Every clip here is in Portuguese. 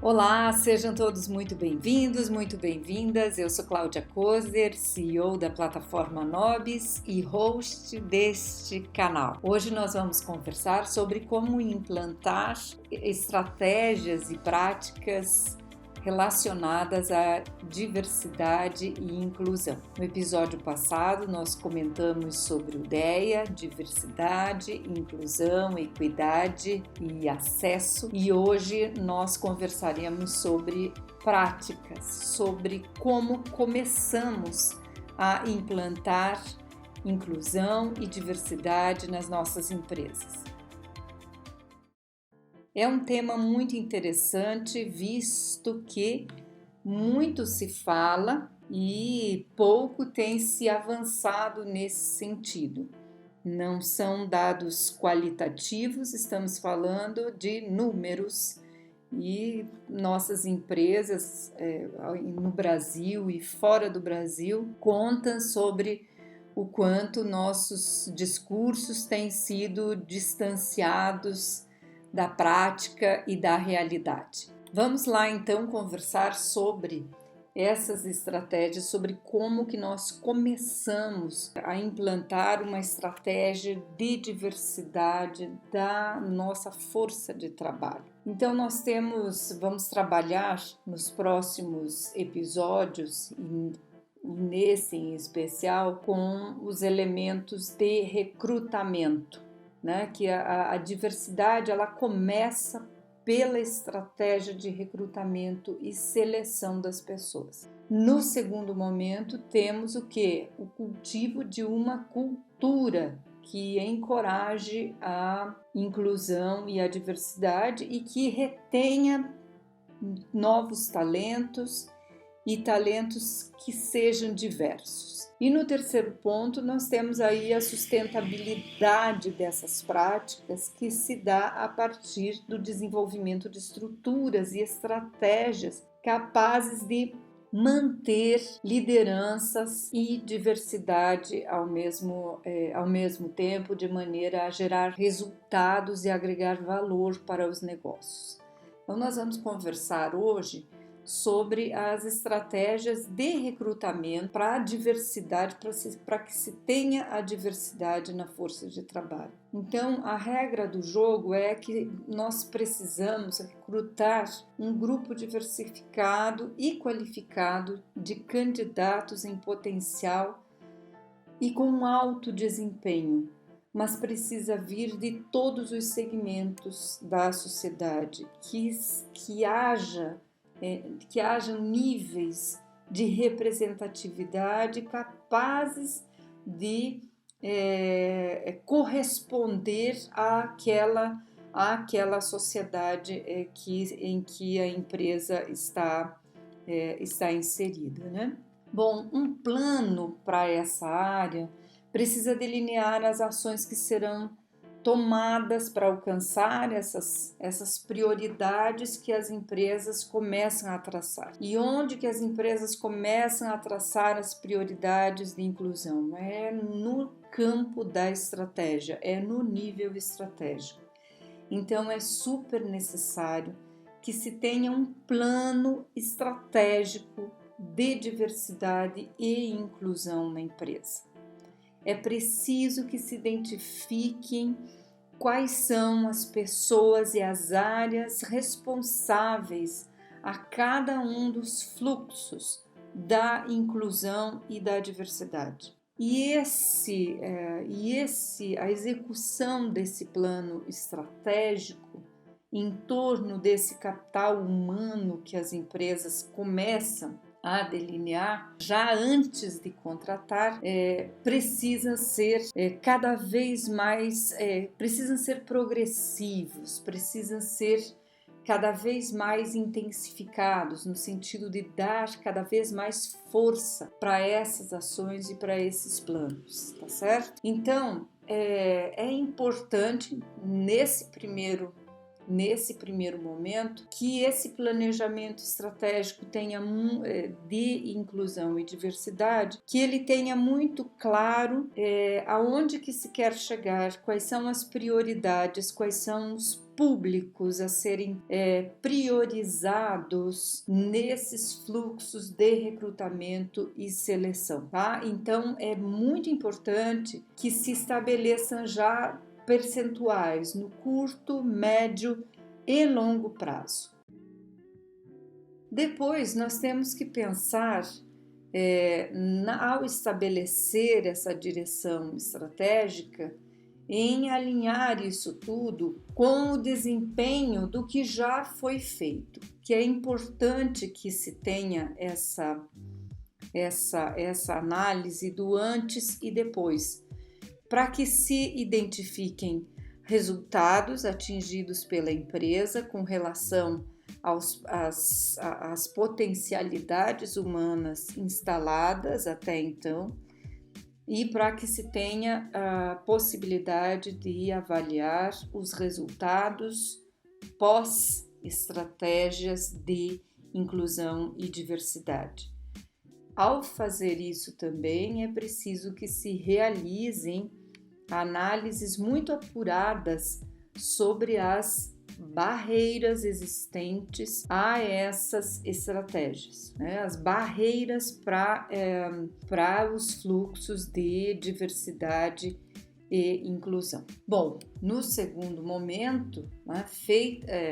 Olá, sejam todos muito bem-vindos, muito bem-vindas. Eu sou Cláudia Kozer, CEO da plataforma Nobis e host deste canal. Hoje nós vamos conversar sobre como implantar estratégias e práticas relacionadas à diversidade e inclusão. No episódio passado, nós comentamos sobre o DEA, diversidade, inclusão, equidade e acesso, e hoje nós conversaremos sobre práticas, sobre como começamos a implantar inclusão e diversidade nas nossas empresas. É um tema muito interessante, visto que muito se fala e pouco tem se avançado nesse sentido. Não são dados qualitativos, estamos falando de números e nossas empresas no Brasil e fora do Brasil contam sobre o quanto nossos discursos têm sido distanciados da prática e da realidade. Vamos lá então conversar sobre essas estratégias, sobre como que nós começamos a implantar uma estratégia de diversidade da nossa força de trabalho. Então vamos trabalhar nos próximos episódios e nesse em especial com os elementos de recrutamento. Que a diversidade ela começa pela estratégia de recrutamento e seleção das pessoas. No segundo momento, temos o quê? O cultivo de uma cultura que encoraje a inclusão e a diversidade e que retenha novos talentos e talentos que sejam diversos. E no terceiro ponto, nós temos aí a sustentabilidade dessas práticas que se dá a partir do desenvolvimento de estruturas e estratégias capazes de manter lideranças e diversidade ao mesmo tempo, de maneira a gerar resultados e agregar valor para os negócios. Então, nós vamos conversar hoje sobre as estratégias de recrutamento para a diversidade, para que se tenha a diversidade na força de trabalho. Então, a regra do jogo é que nós precisamos recrutar um grupo diversificado e qualificado de candidatos em potencial e com alto desempenho, mas precisa vir de todos os segmentos da sociedade, que hajam níveis de representatividade capazes de corresponder àquela sociedade em que a empresa está inserida, né? Bom, um plano para essa área precisa delinear as ações que serão tomadas para alcançar essas prioridades que as empresas começam a traçar. E onde que as empresas começam a traçar as prioridades de inclusão? É no campo da estratégia, é no nível estratégico. Então é super necessário que se tenha um plano estratégico de diversidade e inclusão na empresa. É preciso que se identifiquem quais são as pessoas e as áreas responsáveis a cada um dos fluxos da inclusão e da diversidade. A execução desse plano estratégico em torno desse capital humano que as empresas começam a delinear já antes de contratar, precisam ser cada vez mais, precisam ser progressivos, precisam ser cada vez mais intensificados, no sentido de dar cada vez mais força para essas ações e para esses planos, tá certo? Então, é importante nesse primeiro nesse primeiro momento, que esse planejamento estratégico tenha de inclusão e diversidade, que ele tenha muito claro aonde que se quer chegar, quais são as prioridades, quais são os públicos a serem priorizados nesses fluxos de recrutamento e seleção, tá? Então é muito importante que se estabeleçam já percentuais no curto, médio e longo prazo. Depois nós temos que pensar ao estabelecer essa direção estratégica, em alinhar isso tudo com o desempenho do que já foi feito, que é importante que se tenha essa análise do antes e depois, para que se identifiquem resultados atingidos pela empresa com relação às potencialidades humanas instaladas até então, e para que se tenha a possibilidade de avaliar os resultados pós-estratégias de inclusão e diversidade. Ao fazer isso também é preciso que se realizem análises muito apuradas sobre as barreiras existentes a essas estratégias, né? As barreiras para os fluxos de diversidade e inclusão. Bom, no segundo momento, né,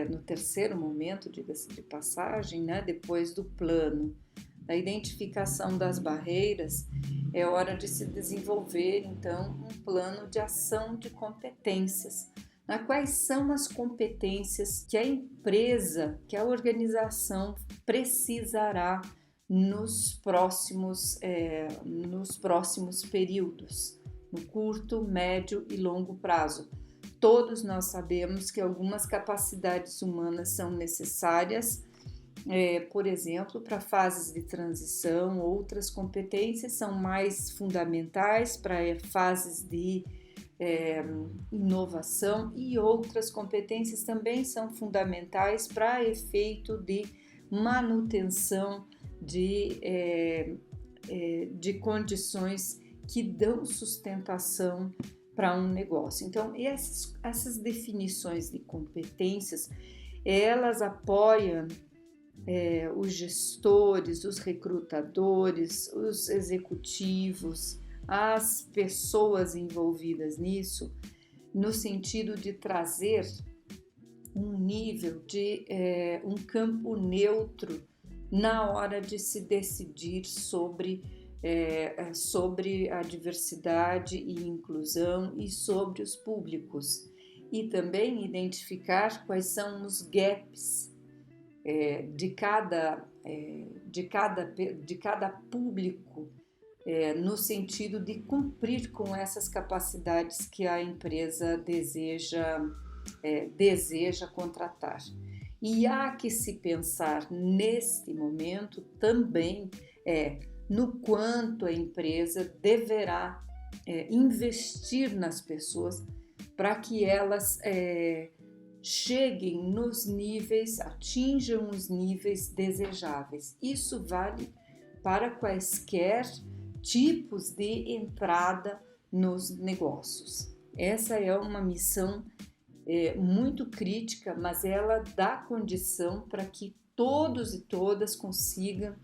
no terceiro momento, diga-se de passagem, né, depois do plano da identificação das barreiras, é hora de se desenvolver então um plano de ação de competências. Quais são as competências que a empresa, que a organização precisará nos próximos períodos, no curto, médio e longo prazo. Todos nós sabemos que algumas capacidades humanas são necessárias, por exemplo, para fases de transição, outras competências são mais fundamentais para fases de inovação, e outras competências também são fundamentais para efeito de manutenção de condições que dão sustentação para um negócio. Então, essas definições de competências, elas apoiam os gestores, os recrutadores, os executivos, as pessoas envolvidas nisso, no sentido de trazer um nível de um campo neutro na hora de se decidir sobre a diversidade e inclusão e sobre os públicos, e também identificar quais são os gaps de cada público, no sentido de cumprir com essas capacidades que a empresa deseja contratar. E há que se pensar neste momento também no quanto a empresa deverá investir nas pessoas para que elas cheguem nos níveis, atinjam os níveis desejáveis. Isso vale para quaisquer tipos de entrada nos negócios. Essa é uma missão muito crítica, mas ela dá condição para que todos e todas consigam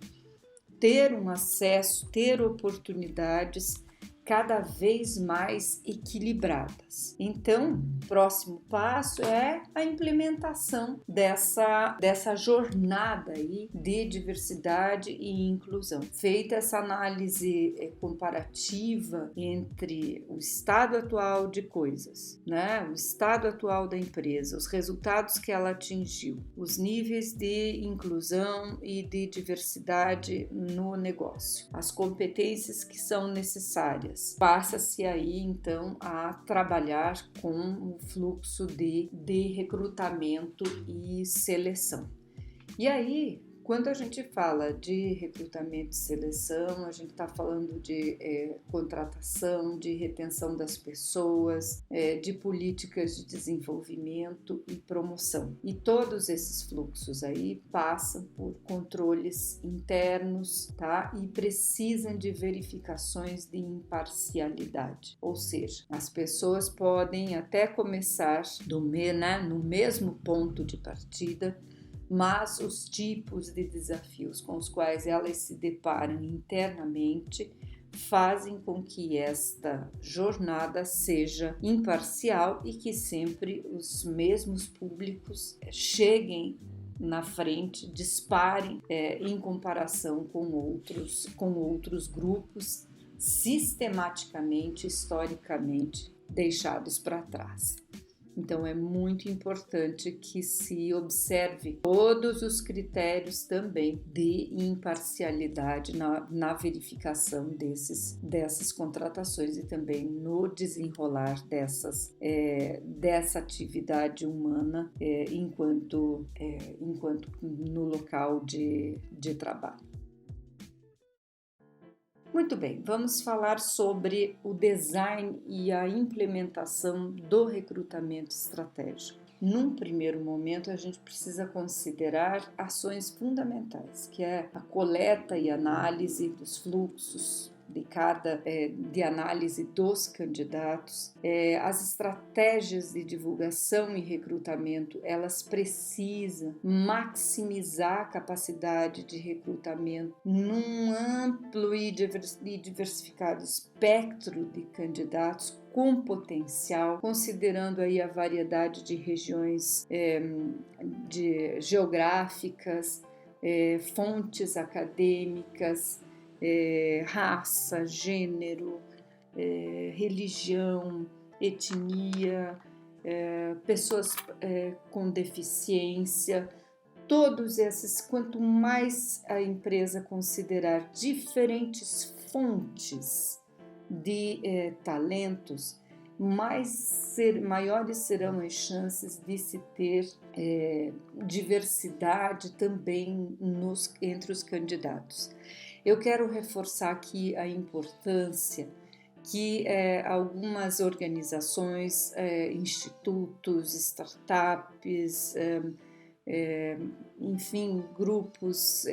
ter um acesso, ter oportunidades cada vez mais equilibradas. Então, o próximo passo é a implementação dessa jornada aí de diversidade e inclusão. Feita essa análise comparativa entre o estado atual de coisas, né? O estado atual da empresa, os resultados que ela atingiu, os níveis de inclusão e de diversidade no negócio, as competências que são necessárias. Passa-se aí então a trabalhar com o fluxo de recrutamento e seleção. E aí, Quando a gente fala de recrutamento e seleção, a gente está falando de contratação, de retenção das pessoas, de políticas de desenvolvimento e promoção. E todos esses fluxos aí passam por controles internos, tá? E precisam de verificações de imparcialidade. Ou seja, as pessoas podem até começar no mesmo ponto de partida, mas os tipos de desafios com os quais elas se deparam internamente fazem com que esta jornada seja imparcial e que sempre os mesmos públicos cheguem na frente, disparem em comparação com outros grupos sistematicamente, historicamente deixados para trás. Então, é muito importante que se observe todos os critérios também de imparcialidade na verificação dessas contratações e também no desenrolar dessa atividade humana enquanto no local de trabalho. Muito bem, vamos falar sobre o design e a implementação do recrutamento estratégico. Num primeiro momento, a gente precisa considerar ações fundamentais, que é a coleta e análise dos fluxos de análise dos candidatos, as estratégias de divulgação e recrutamento, elas precisam maximizar a capacidade de recrutamento num amplo e diversificado espectro de candidatos com potencial, considerando aí a variedade de regiões geográficas, fontes acadêmicas, raça, gênero, religião, etnia, pessoas com deficiência, todos esses, quanto mais a empresa considerar diferentes fontes de talentos, maiores serão as chances de se ter diversidade também entre os candidatos. Eu quero reforçar aqui a importância que algumas organizações, institutos, startups, enfim, grupos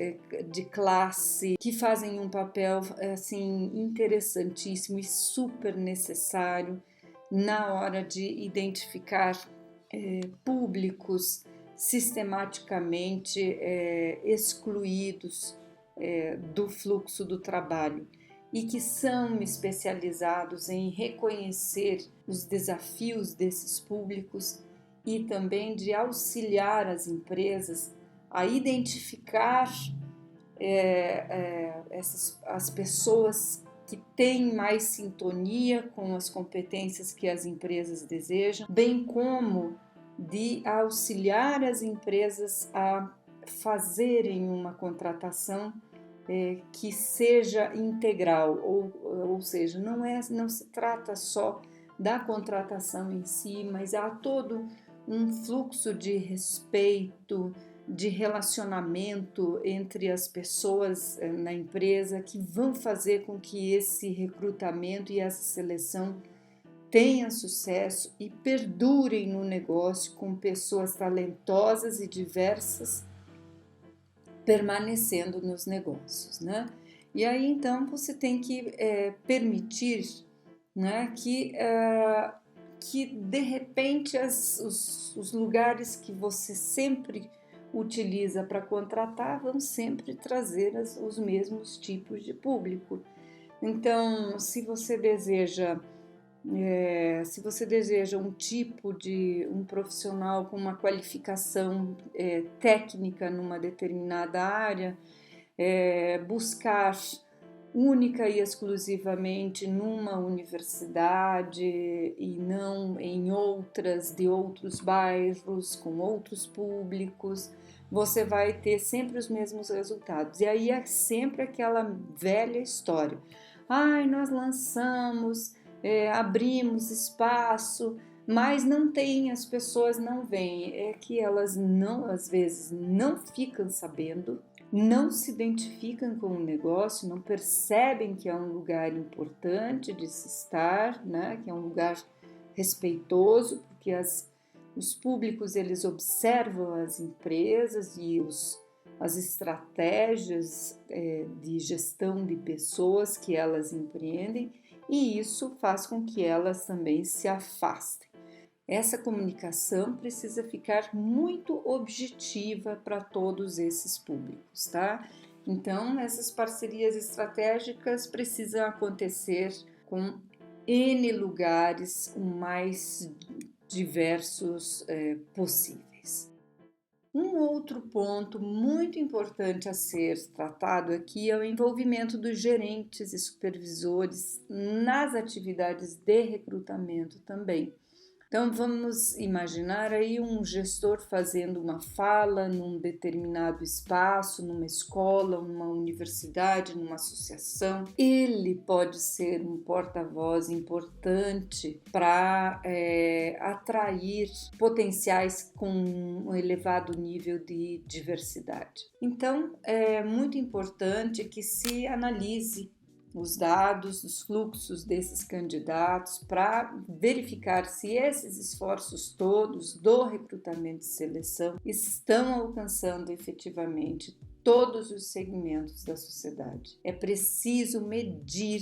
de classe que fazem um papel assim interessantíssimo e super necessário na hora de identificar públicos sistematicamente excluídos do fluxo do trabalho e que são especializados em reconhecer os desafios desses públicos e também de auxiliar as empresas a identificar as pessoas que têm mais sintonia com as competências que as empresas desejam, bem como de auxiliar as empresas a fazerem uma contratação que seja integral, ou seja, não se trata só da contratação em si, mas há todo um fluxo de respeito, de relacionamento entre as pessoas na empresa que vão fazer com que esse recrutamento e essa seleção tenham sucesso e perdurem no negócio com pessoas talentosas e diversas permanecendo nos negócios, né? E aí então você tem que permitir, né, que de repente os lugares que você sempre utiliza para contratar vão sempre trazer os mesmos tipos de público. Então, se você deseja um profissional com uma qualificação técnica numa determinada área, buscar única e exclusivamente numa universidade e não em outras de outros bairros, com outros públicos, você vai ter sempre os mesmos resultados. E aí é sempre aquela velha história. Nós lançamos, abrimos espaço, mas não tem, as pessoas não vêm. É que elas não, às vezes, não ficam sabendo não se identificam com o negócio, não percebem que é um lugar importante de se estar, né? Que é um lugar respeitoso, porque os públicos eles observam as empresas e as estratégias de gestão de pessoas que elas empreendem, e isso faz com que elas também se afastem. Essa comunicação precisa ficar muito objetiva para todos esses públicos, tá? Então, essas parcerias estratégicas precisam acontecer com N lugares o mais diversos possíveis. Um outro ponto muito importante a ser tratado aqui é o envolvimento dos gerentes e supervisores nas atividades de recrutamento também. Então, vamos imaginar aí um gestor fazendo uma fala num determinado espaço, numa escola, numa universidade, numa associação. Ele pode ser um porta-voz importante para atrair potenciais com um elevado nível de diversidade. Então, é muito importante que se analise os dados, os fluxos desses candidatos para verificar se esses esforços todos do recrutamento e seleção estão alcançando efetivamente todos os segmentos da sociedade. É preciso medir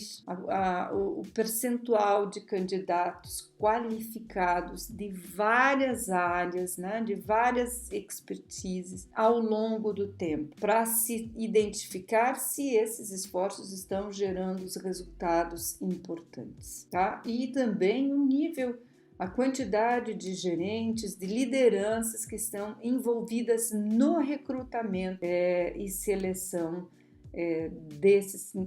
o percentual de candidatos qualificados de várias áreas, né, de várias expertises ao longo do tempo, para se identificar se esses esforços estão gerando os resultados importantes, tá? E também o nível, a quantidade de gerentes, de lideranças que estão envolvidas no recrutamento e seleção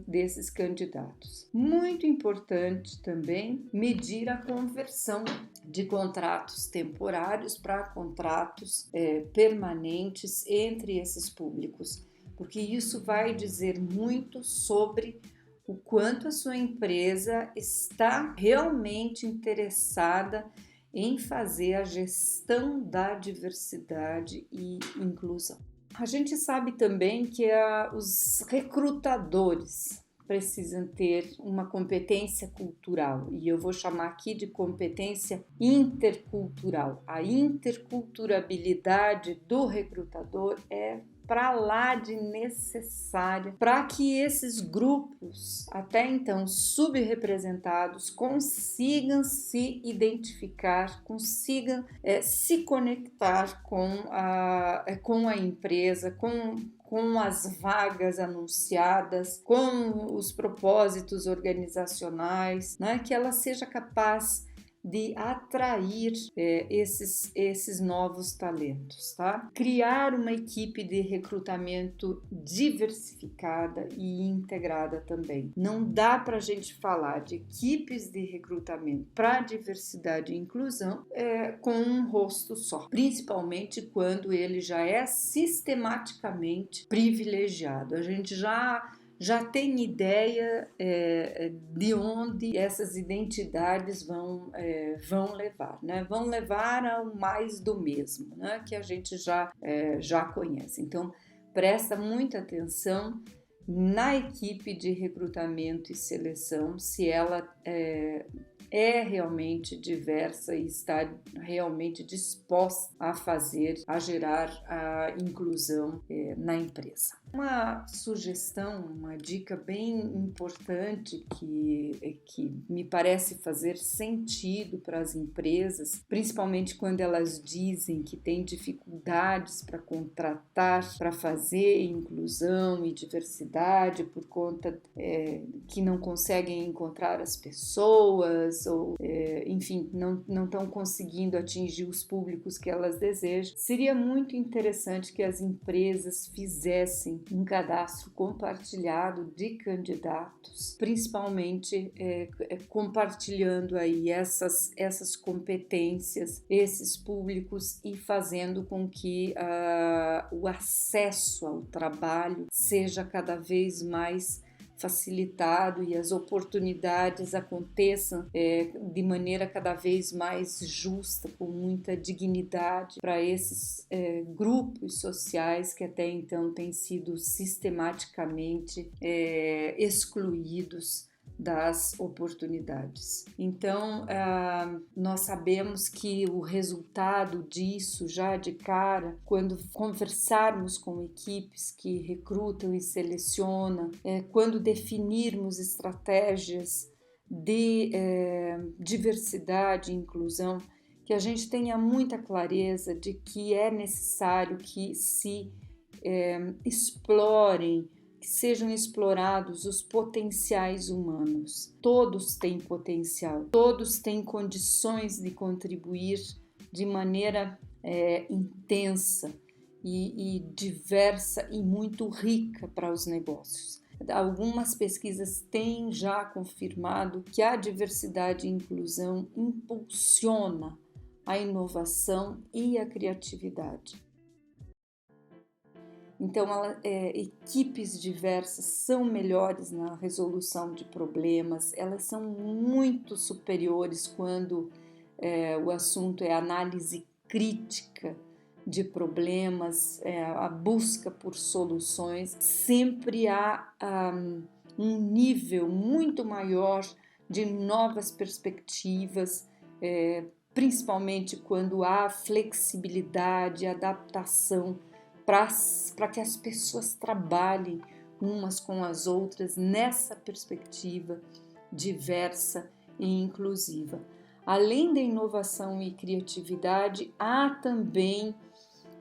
desses candidatos. Muito importante também medir a conversão de contratos temporários para contratos permanentes entre esses públicos, porque isso vai dizer muito sobre o quanto a sua empresa está realmente interessada em fazer a gestão da diversidade e inclusão. A gente sabe também que os recrutadores precisam ter uma competência cultural, e eu vou chamar aqui de competência intercultural. A interculturabilidade do recrutador é para lá de necessária para que esses grupos, até então subrepresentados, consigam se identificar, consigam se conectar com a empresa, com as vagas anunciadas, com os propósitos organizacionais, né? Que ela seja capaz de atrair esses novos talentos, tá? Criar uma equipe de recrutamento diversificada e integrada também. Não dá para a gente falar de equipes de recrutamento para diversidade e inclusão com um rosto só, principalmente quando ele já é sistematicamente privilegiado. A gente já tem ideia de onde essas identidades vão levar, né? Vão levar ao mais do mesmo, né? Que a gente já conhece. Então, presta muita atenção na equipe de recrutamento e seleção, se ela é realmente diversa e está realmente disposta a gerar a inclusão na empresa. Uma sugestão, uma dica bem importante que me parece fazer sentido para as empresas, principalmente quando elas dizem que têm dificuldades para contratar, para fazer inclusão e diversidade por conta que não conseguem encontrar as pessoas ou, enfim, não estão conseguindo atingir os públicos que elas desejam. Seria muito interessante que as empresas fizessem um cadastro compartilhado de candidatos, principalmente compartilhando aí essas competências, esses públicos e fazendo com que o acesso ao trabalho seja cada vez mais facilitado e as oportunidades aconteçam de maneira cada vez mais justa, com muita dignidade para esses grupos sociais que até então têm sido sistematicamente excluídos das oportunidades. Então, nós sabemos que o resultado disso, já de cara, quando conversarmos com equipes que recrutam e selecionam, quando definirmos estratégias de diversidade e inclusão, que a gente tenha muita clareza de que é necessário que se explorem, que sejam explorados os potenciais humanos. Todos têm potencial, todos têm condições de contribuir de maneira intensa e diversa e muito rica para os negócios. Algumas pesquisas têm já confirmado que a diversidade e inclusão impulsiona a inovação e a criatividade. Então, equipes diversas são melhores na resolução de problemas, elas são muito superiores quando o assunto é análise crítica de problemas, a busca por soluções. Sempre há um nível muito maior de novas perspectivas, principalmente quando há flexibilidade, adaptação, para que as pessoas trabalhem umas com as outras nessa perspectiva diversa e inclusiva. Além da inovação e criatividade, há também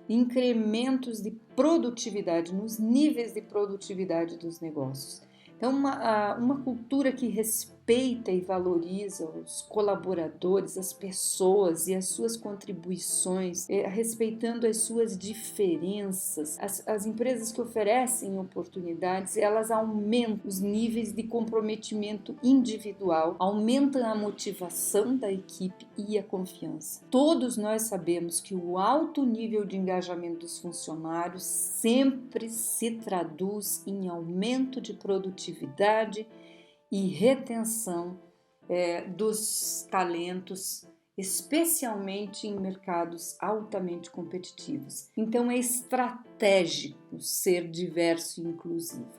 incrementos de produtividade, nos níveis de produtividade dos negócios. Então, uma cultura que respeita e valoriza os colaboradores, as pessoas e as suas contribuições, respeitando as suas diferenças. As empresas que oferecem oportunidades, elas aumentam os níveis de comprometimento individual, aumentam a motivação da equipe e a confiança. Todos nós sabemos que o alto nível de engajamento dos funcionários sempre se traduz em aumento de produtividade e retenção dos talentos, especialmente em mercados altamente competitivos. Então é estratégico ser diverso e inclusivo.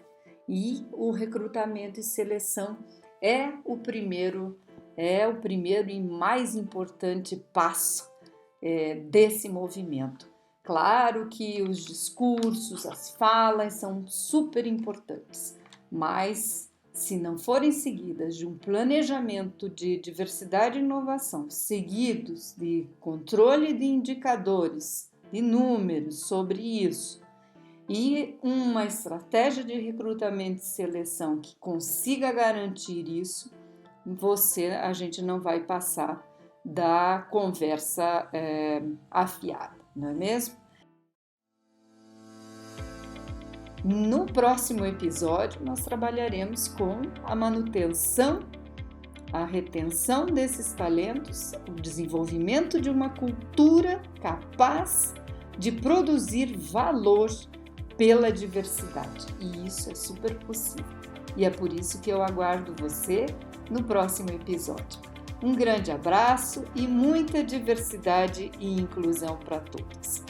E o recrutamento e seleção é o primeiro e mais importante passo desse movimento. Claro que os discursos, as falas são super importantes, mas se não forem seguidas de um planejamento de diversidade e inovação, seguidos de controle de indicadores, de números sobre isso, e uma estratégia de recrutamento e seleção que consiga garantir isso, a gente não vai passar da conversa afiada, não é mesmo? No próximo episódio, nós trabalharemos com a manutenção, a retenção desses talentos, o desenvolvimento de uma cultura capaz de produzir valor pela diversidade. E isso é super possível. E é por isso que eu aguardo você no próximo episódio. Um grande abraço e muita diversidade e inclusão para todos.